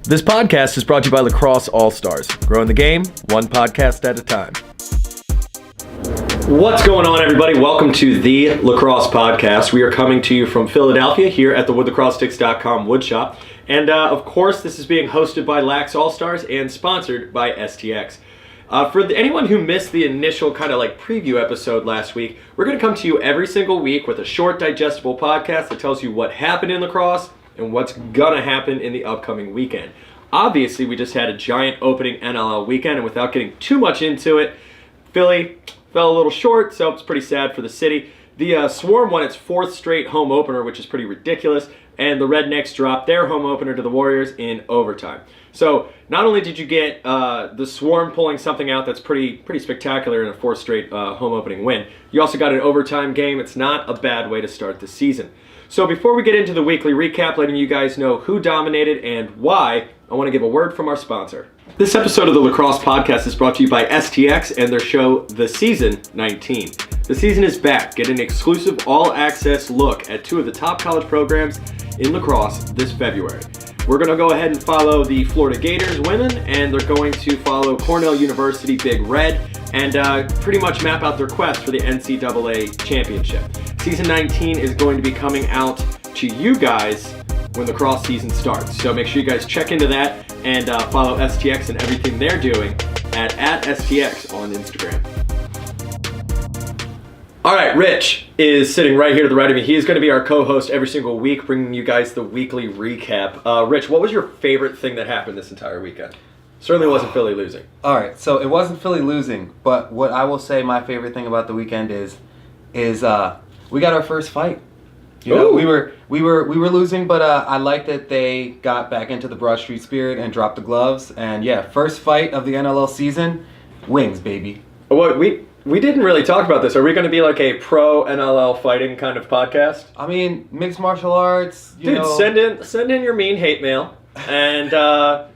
This podcast is brought to you by Lacrosse growing the game one podcast at a time. What's going on, everybody? Welcome to the Lacrosse podcast. We are coming to you from Philadelphia here at the WoodLacrosseSticks.com woodshop. And of course, this is being hosted by LaxAllStars and sponsored by STX. For anyone who missed the initial kind of like preview episode last week, we're going to come to you every single week with a short, digestible podcast that tells you what happened in lacrosse and what's going to happen in the upcoming weekend. Obviously, we just had a giant opening NLL weekend, and without getting too much into it, Philly fell a little short, so it's pretty sad for the city. The Swarm won its fourth straight home opener, which is pretty ridiculous, and the Rednecks dropped their home opener to the Warriors in overtime. So not only did you get the Swarm pulling something out that's pretty spectacular in a fourth straight home opening win, you also got an overtime game. It's not a bad way to start the season. So before we get into the weekly recap, letting you guys know who dominated and why, I want to give a word from our sponsor. This episode of the Lacrosse podcast is brought to you by STX and their show, The Season 19. The season is back. Get an exclusive all-access look at two of the top college programs in lacrosse this February. We're going to go ahead and follow the Florida Gators women, and they're going to follow Cornell University Big Red, and pretty much map out their quest for the NCAA championship. Season 19 is going to be coming out to you guys when the lacrosse season starts. So make sure you guys check into that and follow STX and everything they're doing at STX on Instagram. All right, Rich is sitting right here to the right of me. He is going to be our co-host every single week, bringing you guys the weekly recap. Rich, what was your favorite thing that happened this entire weekend? Certainly wasn't Philly losing. All right, so it wasn't Philly losing, but what I will say my favorite thing about the weekend is we got our first fight. You know, we were losing, but I like that they got back into the Broad Street spirit and dropped the gloves. And yeah, first fight of the NLL season, wings, baby. What we didn't really talk about this. Are we going to be like a pro NLL fighting kind of podcast? I mean, mixed martial arts. Dude, send in your mean hate mail, and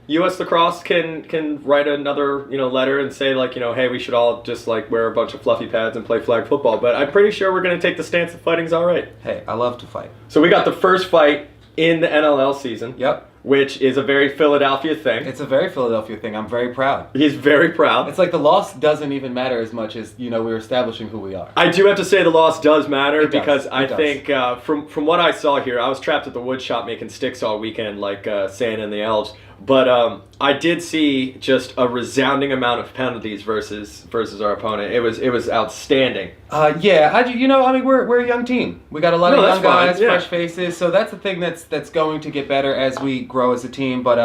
U.S. Lacrosse can write another letter and say like hey, we should all just like wear a bunch of fluffy pads and play flag football. But I'm pretty sure we're going to take the stance that fighting's all right. Hey, I love to fight. So we got the first fight in the NLL season. Yep. Which is a very Philadelphia thing. It's a very Philadelphia thing. I'm very proud. He's very proud. It's like the loss doesn't even matter as much as, we're establishing who we are. I do have to say the loss does matter because I does. think from what I saw here, I was trapped at the wood shop making sticks all weekend like Santa and the Elves. But I did see just a resounding amount of penalties versus our opponent. It was outstanding. We're a young team. We got a lot of young guys, yeah. fresh faces. So that's the thing that's going to get better as we grow as a team. But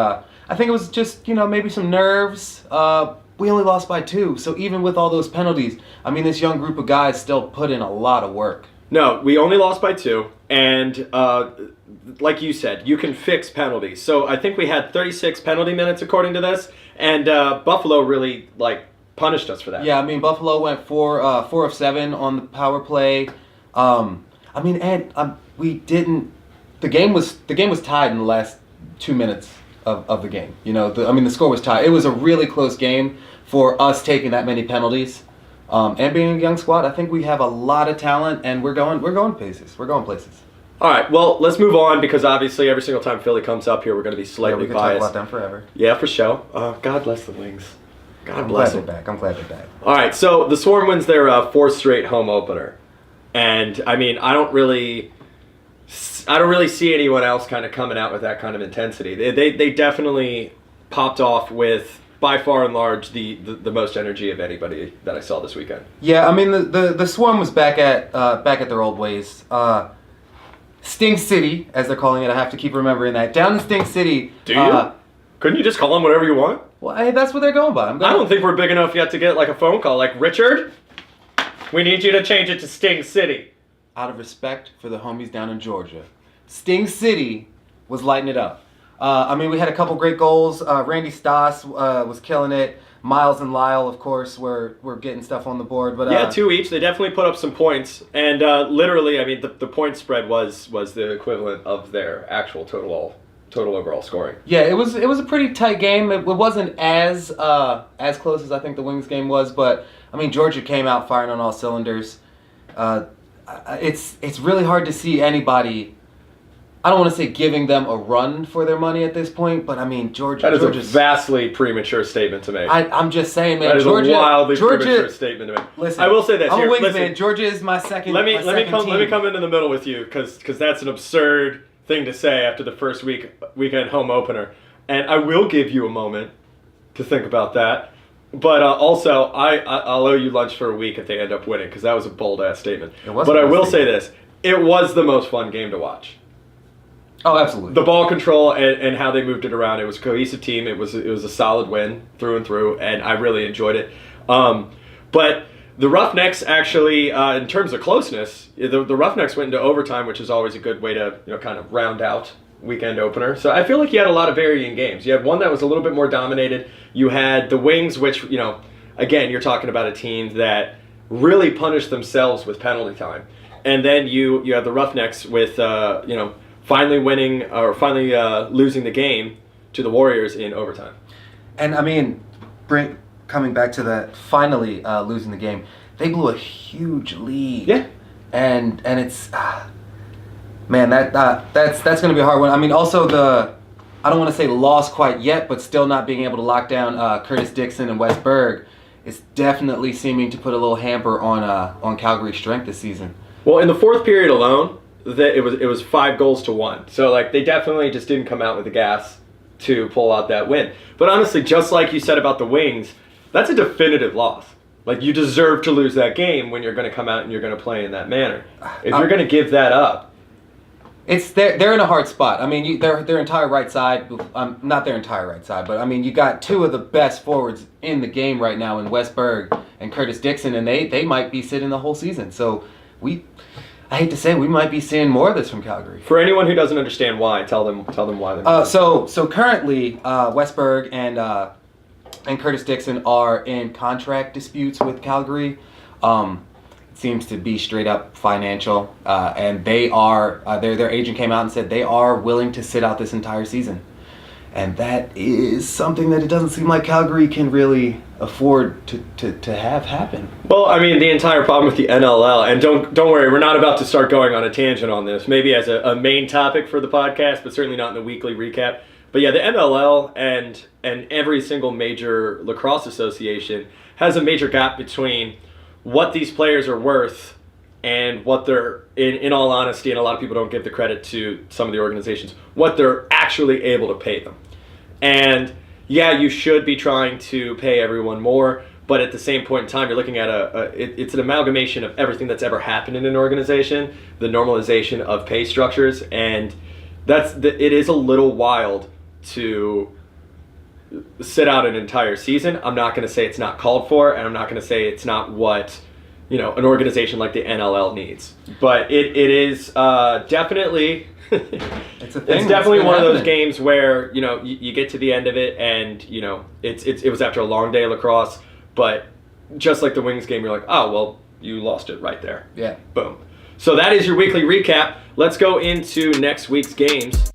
I think it was just maybe some nerves. We only lost by 2. So even with all those penalties, this young group of guys still put in a lot of work. No, we only lost by 2, and like you said, you can fix penalties. So I think we had 36 penalty minutes according to this, and Buffalo really punished us for that. Yeah, Buffalo went 4 of 7 on the power play. We didn't. The game was tied in the last 2 minutes of the game. The score was tied. It was a really close game for us taking that many penalties. And being a young squad, I think we have a lot of talent, and we're going places. We're going places. All right, well, let's move on because obviously every single time Philly comes up here, we're going to be slightly we can biased. talk about them forever. Yeah, for sure. God bless the Wings. God bless them. I'm glad they're back. All right, so the Swarm wins their fourth straight home opener, and I don't really see anyone else kind of coming out with that kind of intensity. They definitely popped off with, by far and large, the most energy of anybody that I saw this weekend. Yeah, the Swarm was back at their old ways. Stink City, as they're calling it, I have to keep remembering that. Down in Stink City. Do you? Couldn't you just call them whatever you want? Well, hey, that's what they're going by. I don't think we're big enough yet to get a phone call like, Richard, we need you to change it to Sting City. Out of respect for the homies down in Georgia, Sting City was lighting it up. We had a couple great goals. Randy Stoss was killing it. Miles and Lyle, of course, were getting stuff on the board. But yeah, 2 each. They definitely put up some points. And literally, the point spread was the equivalent of their actual total overall scoring. Yeah, it was a pretty tight game. It wasn't as close as I think the Wings game was. But, Georgia came out firing on all cylinders. It's really hard to see anybody I don't want to say giving them a run for their money at this point, but I mean Georgia. That is Georgia's, a vastly premature statement to make. I'm just saying, man. That is Georgia, a wildly premature statement to make. Listen, I will say this. I'm Here, a wings listen. man. Georgia is my second. Let me team. come into the middle with you because that's an absurd thing to say after the first weekend home opener, and I will give you a moment to think about that. But also, I'll owe you lunch for a week if they end up winning because that was a bold ass statement. But I will say this: it was the most fun game to watch. Oh, absolutely. The ball control and how they moved it around. It was a cohesive team. It was a solid win through and through, and I really enjoyed it. But the Roughnecks actually, in terms of closeness, the Roughnecks went into overtime, which is always a good way to kind of round out weekend opener. So I feel like you had a lot of varying games. You had one that was a little bit more dominated. You had the Wings, which again, you're talking about a team that really punished themselves with penalty time, and then you have the Roughnecks with finally winning or finally losing the game to the Warriors in overtime. And I mean, coming back to that, finally losing the game, they blew a huge lead. Yeah. And it's man, that's going to be a hard one. I mean, also I don't want to say lost quite yet, but still not being able to lock down Curtis Dixon and Wes Berg is definitely seeming to put a little hamper on Calgary's strength this season. Well, in the fourth period alone, it was 5-1. So they definitely just didn't come out with the gas to pull out that win. But honestly, just like you said about the Wings, that's a definitive loss. You deserve to lose that game when you're going to come out and you're going to play in that manner. If you're going to give that up, they're in a hard spot. I mean, their entire right side, not their entire right side, but I mean, you got two of the best forwards in the game right now in Wes Berg and Curtis Dixon, and they might be sitting the whole season. So I hate to say, we might be seeing more of this from Calgary. For anyone who doesn't understand why, tell them why. So currently, Wes Berg and Curtis Dixon are in contract disputes with Calgary. It seems to be straight up financial, and they are their agent came out and said they are willing to sit out this entire season, and that is something that it doesn't seem like Calgary can really afford to have happen. Well, I mean, the entire problem with the NLL, and don't worry, we're not about to start going on a tangent on this, maybe as a main topic for the podcast, but certainly not in the weekly recap. But yeah, the NLL and every single major lacrosse association has a major gap between what these players are worth and what they're, in all honesty, and a lot of people don't give the credit to some of the organizations, what they're actually able to pay them. And yeah, you should be trying to pay everyone more, but at the same point in time, you're looking at it's an amalgamation of everything that's ever happened in an organization, the normalization of pay structures, and it is a little wild to sit out an entire season. I'm not going to say it's not called for, and I'm not going to say it's not what an organization like the NLL needs. But it is definitely it's definitely one of those games where you get to the end of it, and it was after a long day of lacrosse. But just like the Wings game, you're like, oh well, you lost it right there. Yeah. Boom. So that is your weekly recap. Let's go into next week's games.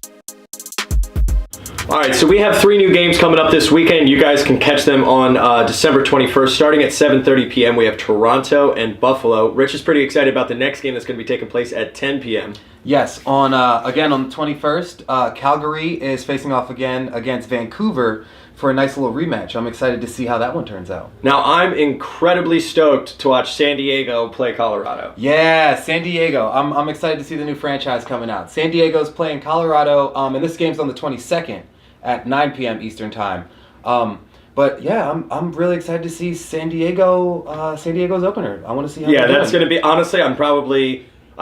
All right, so we have 3 new games coming up this weekend. You guys can catch them on December 21st, starting at 7:30 p.m. We have Toronto and Buffalo. Rich is pretty excited about the next game that's going to be taking place at 10 p.m. Yes, on the 21st, Calgary is facing off again against Vancouver for a nice little rematch. I'm excited to see how that one turns out. Now, I'm incredibly stoked to watch San Diego play Colorado. Yeah, San Diego. I'm excited to see the new franchise coming out. San Diego's playing Colorado, and this game's on the 22nd. At 9 p.m. Eastern time. But yeah, I'm really excited to see San Diego's opener. I want to see how they're that's doing. going to be, honestly, I've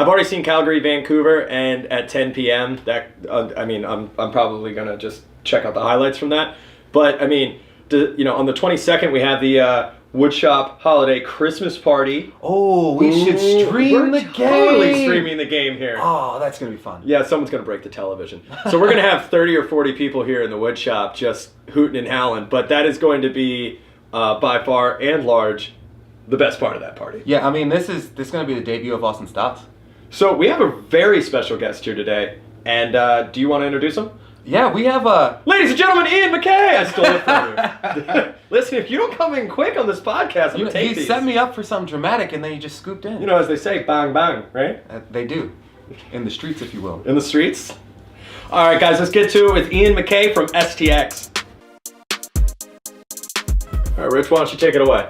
already seen Calgary, Vancouver, and at 10 p.m. I'm probably going to just check out the highlights from that. But I mean, on the 22nd we have the Woodshop Holiday Christmas Party. Oh, we should stream the game. We're totally streaming the game here. Oh, that's going to be fun. Yeah, someone's going to break the television. So we're going to have 30 or 40 people here in the Woodshop just hooting and howling. But that is going to be, by far and large, the best part of that party. Yeah, I mean, this is going to be the debut of LaxAllStars. So we have a very special guest here today. And do you want to introduce him? Yeah, we have Ladies and gentlemen, Ian Mackay! I stole it from you. Listen, if you don't come in quick on this podcast, I'm going to take these. You set me up for something dramatic, and then you just scooped in. As they say, bang, bang, right? They do. In the streets, if you will. In the streets? All right, guys, let's get to it with Ian Mackay from STX. All right, Rich, why don't you take it away?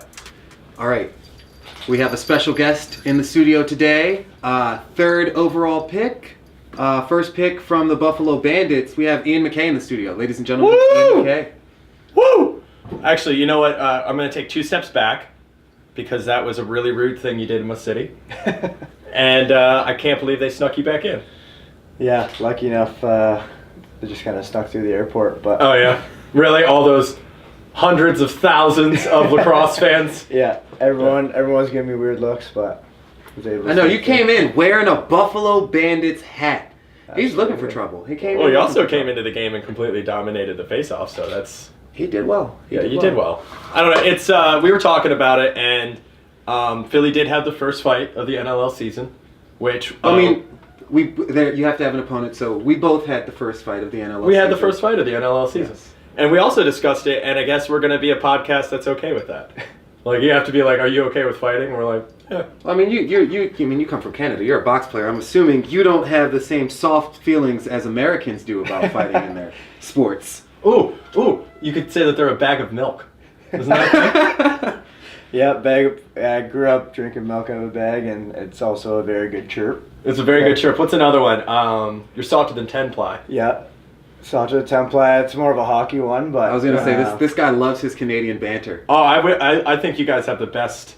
All right. We have a special guest in the studio today. Third overall pick. First pick from the Buffalo Bandits. We have Ian Mackay in the studio. Ladies and gentlemen, Woo! Ian Mackay. Woo! Actually, you know what? I'm going to take 2 steps back because that was a really rude thing you did in my city. And I can't believe they snuck you back in. Yeah, lucky enough, they just kind of snuck through the airport. But Oh, yeah? Really? All those hundreds of thousands of lacrosse fans? yeah, everyone's giving me weird looks, but I was able to I know, you sneak came in wearing a Buffalo Bandits hat. He's looking for Absolutely. trouble. He came Well, in you looking also for came trouble. into the game and completely dominated the face-off, so that's... He did well. Yeah, you did well. I don't know. It's we were talking about it, and Philly did have the first fight of the NLL season, which I mean, you have to have an opponent, so we both had the first fight of the NLL we had the season. first fight of the NLL season, Yes. and we also discussed it. And I guess we're going to be a podcast that's okay with that. Like, you have to be like, "Are you okay with fighting?" And we're like, "Yeah." I mean, you come from Canada. You're a box player. I'm assuming you don't have the same soft feelings as Americans do about fighting in their sports. Ooh, you could say that they're a bag of milk. Isn't that? Yeah, I grew up drinking milk out of a bag, and it's also a very good chirp. It's a very good chirp. What's another one? You're salted in 10-ply. Yeah, Sancho Templa, it's more of a hockey one, but I was gonna say this guy loves his Canadian banter. Oh, I think you guys have the best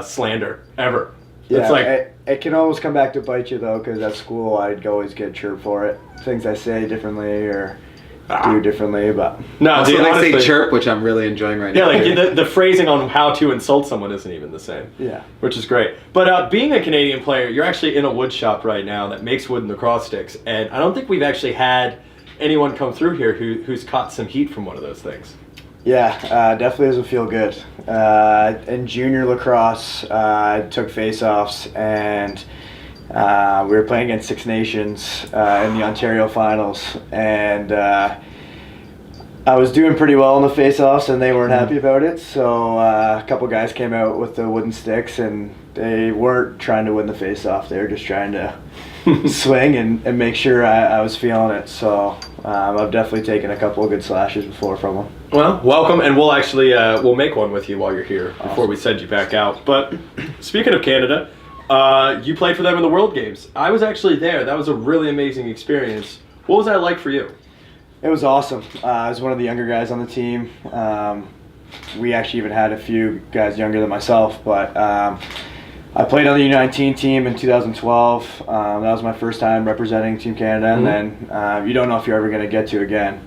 slander ever. Yeah, It's like, it can almost come back to bite you though, because at school I'd always get chirp for it. Things I say differently or do differently, but no, Also, dude, they honestly, say chirp, which I'm really enjoying right yeah, now. like the phrasing on how to insult someone isn't even the same. yeah. Which is great. But being a Canadian player, you're actually in a wood shop right now that makes wood and lacrosse sticks, and I don't think we've actually had anyone come through here who's caught some heat from one of those things. Yeah, definitely doesn't feel good. In junior lacrosse, I took face-offs, and we were playing against Six Nations in the Ontario finals, and I was doing pretty well in the face-offs, and they weren't happy about it. So a couple guys came out with the wooden sticks, and they weren't trying to win the face-off. They were just trying to swing and make sure I was feeling it. So I've definitely taken a couple of good slashes before from them. Well, welcome, and we'll actually we'll make one with you while you're here before Awesome. we send you back out. But speaking of Canada, you played for them in the World Games. I was actually there. That was a really amazing experience. What was that like for you? It was awesome. I was one of the younger guys on the team. We actually even had a few guys younger than myself, but I played on the U19 team in 2012. That was my first time representing Team Canada, and then you don't know if you're ever going to get to again.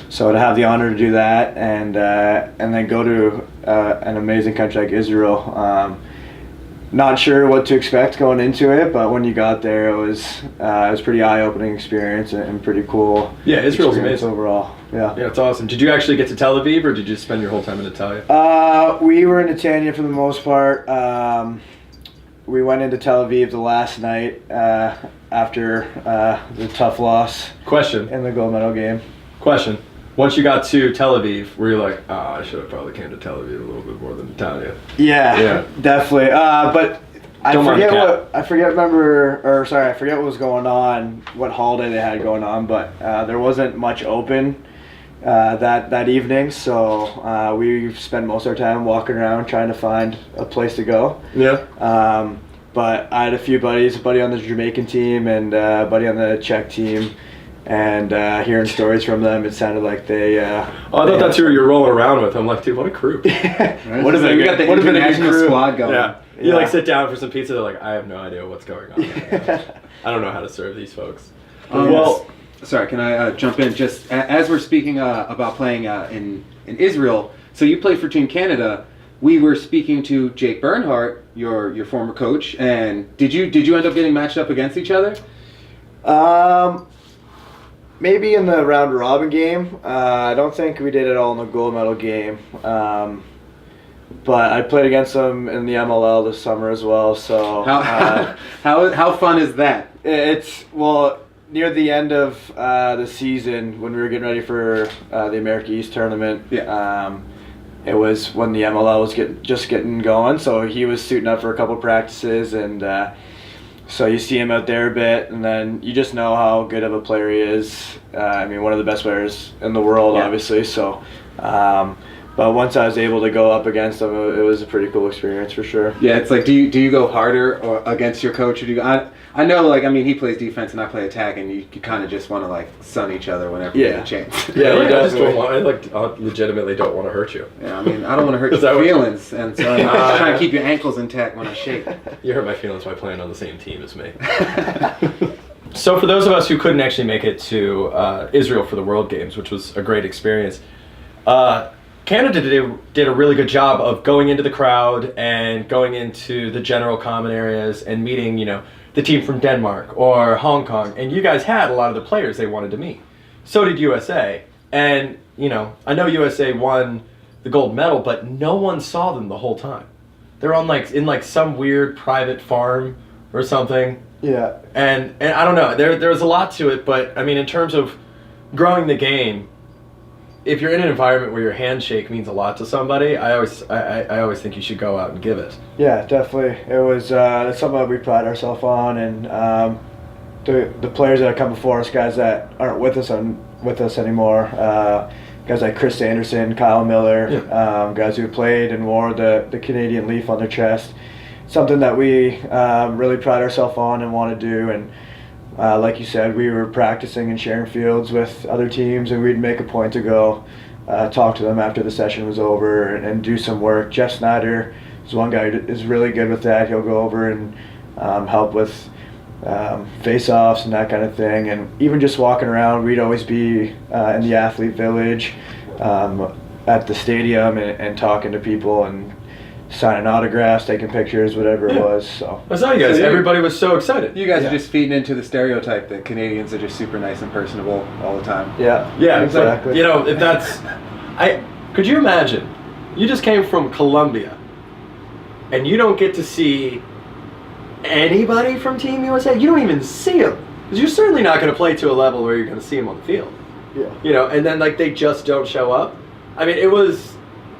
So to have the honor to do that and then go to an amazing country like Israel, not sure what to expect going into it, but when you got there, it was pretty eye-opening experience and pretty cool. Yeah, Israel's experience amazing. overall. Yeah. Yeah, it's awesome. Did you actually get to Tel Aviv, or did you spend your whole time in Natalia? We were in Netanya for the most part. We went into Tel Aviv the last night after the tough loss Question. in the gold medal game. Question. Once you got to Tel Aviv, were you like, I should have probably came to Tel Aviv a little bit more than Natalia? Yeah. Definitely. But I Don't mind the forget I forget what was going on, what holiday they had going on, but there wasn't much open that evening, so we spent most of our time walking around trying to find a place to go. Yeah. But I had a few buddies, a buddy on the Jamaican team and a buddy on the Czech team, and hearing stories from them, it sounded like they. I thought that's who you're rolling around with. I'm like, dude, what a crew. What have we got the international crew. squad going. Yeah. You Yeah. like sit down for some pizza. They're like, I have no idea what's going on. I don't know how to serve these folks. Well, sorry, can I jump in? Just as we're speaking about playing in Israel, so you played for Team Canada. We were speaking to Jake Bernhardt, your former coach, and did you end up getting matched up against each other? Maybe in the round robin game. I don't think we did it all in the gold medal game. But I played against them in the MLL this summer as well. So How fun is that? it's near the end of the season when we were getting ready for the America East tournament. Yeah. It was when the MLL was just getting going, so he was suiting up for a couple practices, and So you see him out there a bit, and then you just know how good of a player he is. I mean, one of the best players in the world, obviously. So, but once I was able to go up against him, it was a pretty cool experience for sure. Yeah, it's like, do you go harder or against your coach, or do you? I know, like, I mean, he plays defense and I play attack, and you kind of just want to like sun each other whenever you get a chance. Yeah, I just don't want. I legitimately don't want to hurt you. Yeah, I mean, I don't want to hurt your feelings, and so I'm just trying to keep your ankles intact when I shake. You hurt my feelings by playing on the same team as me. So for those of us who couldn't actually make it to Israel for the World Games, which was a great experience, Canada did a really good job of going into the crowd and going into the general common areas and meeting, the team from Denmark or Hong Kong. And you guys had a lot of the players they wanted to meet. So did USA. And, I know USA won the gold medal, but no one saw them the whole time. They're on in some weird private farm or something. Yeah. And I don't know, there was a lot to it, but I mean, in terms of growing the game, if you're in an environment where your handshake means a lot to somebody, I always think you should go out and give it. Yeah, definitely. It was something that we pride ourselves on, and the players that have come before us, guys that aren't with us anymore, guys like Chris Anderson, Kyle Miller, guys who played and wore the Canadian leaf on their chest. Something that we really pride ourselves on and want to do. And like you said, we were practicing and sharing fields with other teams, and we'd make a point to go talk to them after the session was over and do some work. Jeff Snyder is one guy who is really good with that. He'll go over and help with face-offs and that kind of thing. And even just walking around, we'd always be in the athlete village at the stadium and talking to people and signing autographs, taking pictures, whatever it was. So I saw you guys. Everybody was so excited. You guys are just feeding into the stereotype that Canadians are just super nice and personable all the time. Yeah, exactly. If that's, could you imagine? You just came from Colombia, and you don't get to see anybody from Team USA. You don't even see them, because you're certainly not going to play to a level where you're going to see them on the field. Yeah. And then they just don't show up. I mean, it was.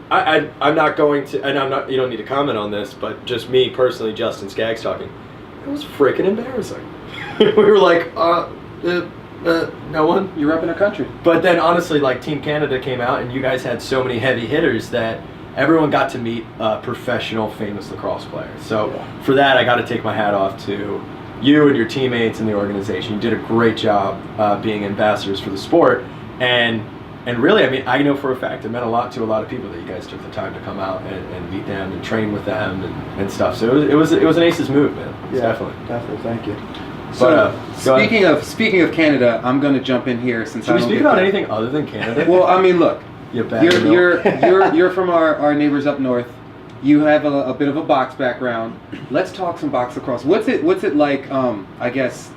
I'm not going to, and I'm not. You don't need to comment on this, but just me personally, Justin Skaggs talking. It was freaking embarrassing. We were like, no one. You're repping our country. But then honestly, Team Canada came out, and you guys had so many heavy hitters that everyone got to meet a professional, famous lacrosse player. So for that, I got to take my hat off to you and your teammates and the organization. You did a great job being ambassadors for the sport, and really, I mean, I know for a fact it meant a lot to a lot of people that you guys took the time to come out and meet them and train with them and stuff. So it was an Aces move, man. Definitely. Thank you. So speaking of Canada, I'm going to jump in here since Should we speak about anything other than Canada? Well, I mean, look, you're from our neighbors up north. You have a bit of a box background. Let's talk some box lacrosse. What's it like? I guess.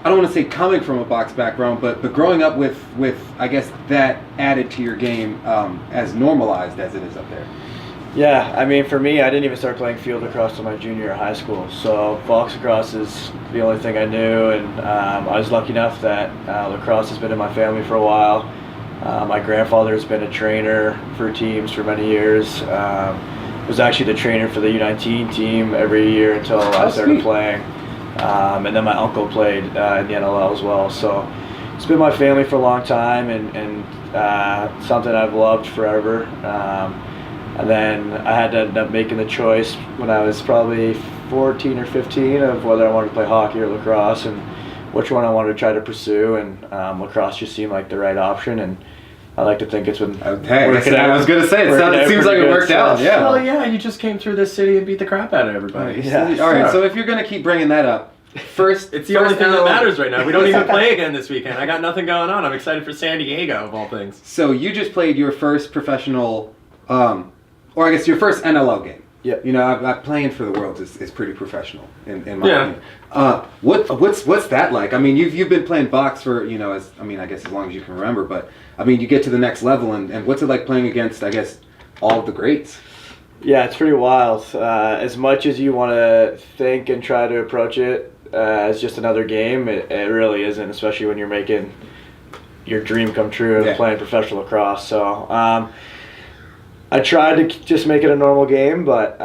I don't want to say coming from a box background, but growing up with I guess that added to your game as normalized as it is up there. Yeah, I mean, for me, I didn't even start playing field lacrosse until my junior year of high school. So box lacrosse is the only thing I knew, and I was lucky enough that lacrosse has been in my family for a while. My grandfather has been a trainer for teams for many years. Was actually the trainer for the U19 team every year until I started playing. And then my uncle played in the NLL as well. So it's been my family for a long time, and something I've loved forever. And then I had to end up making the choice when I was probably 14 or 15 of whether I wanted to play hockey or lacrosse and which one I wanted to try to pursue. And lacrosse just seemed like the right option. And I like to think it's been I was going to say, it seems like it worked out. Yeah. Well, yeah, you just came through this city and beat the crap out of everybody. Yeah. All right, so if you're going to keep bringing that up, first, it's the only thing that matters right now. We don't even play again this weekend. I got nothing going on. I'm excited for San Diego, of all things. So you just played your first professional, or I guess your first NLL game. Yeah. You know, playing for the Worlds is pretty professional in my opinion. What's that like? I mean, you've been playing box for I guess as long as you can remember. But I mean, you get to the next level, and what's it like playing against, I guess, all of the greats? Yeah, it's pretty wild. As much as you want to think and try to approach it as just another game, it really isn't, especially when you're making your dream come true of playing professional lacrosse. So I tried to just make it a normal game, but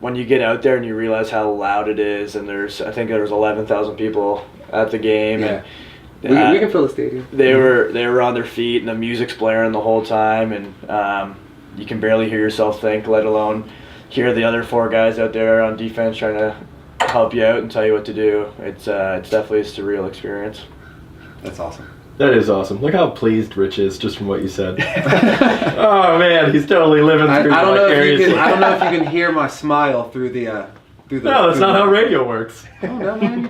when you get out there and you realize how loud it is, and I think there was 11,000 people at the game. Yeah. And, we can fill the stadium. They were on their feet, and the music's blaring the whole time, and you can barely hear yourself think, let alone hear the other 4 guys out there on defense trying to help you out and tell you what to do. It's definitely a surreal experience. That's awesome. That is awesome. Look how pleased Rich is just from what you said. Oh man, he's totally living through I don't know if you can. I don't know vicarious- if you can hear my smile through the. No, that's not how radio works. Oh no, man! You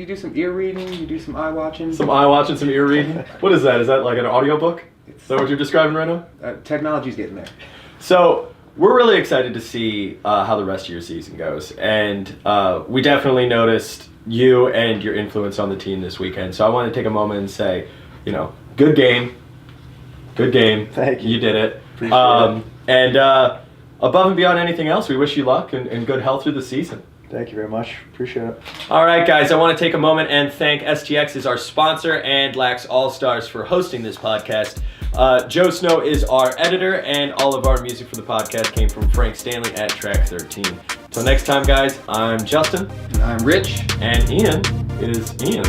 do some ear reading. You do some eye watching. Some eye watching, some ear reading. What is that? Is that like an audiobook? Is that what you're describing right now? Technology's getting there. So we're really excited to see how the rest of your season goes, and we definitely noticed you and your influence on the team this weekend. So I want to take a moment and say, good game. Thank you. You did it. Appreciate it. And above and beyond anything else, we wish you luck and good health through the season. Thank you very much. Appreciate it. All right, guys, I want to take a moment and thank STX as our sponsor and LaxAllStars for hosting this podcast. Joe Snow is our editor, and all of our music for the podcast came from Frank Stanley at Track 13. Till next time, guys, I'm Justin. And I'm Rich. And Ian is Ian.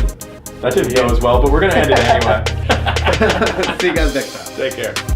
That didn't go as well, but we're going to end it anyway. See you guys next time. Take care.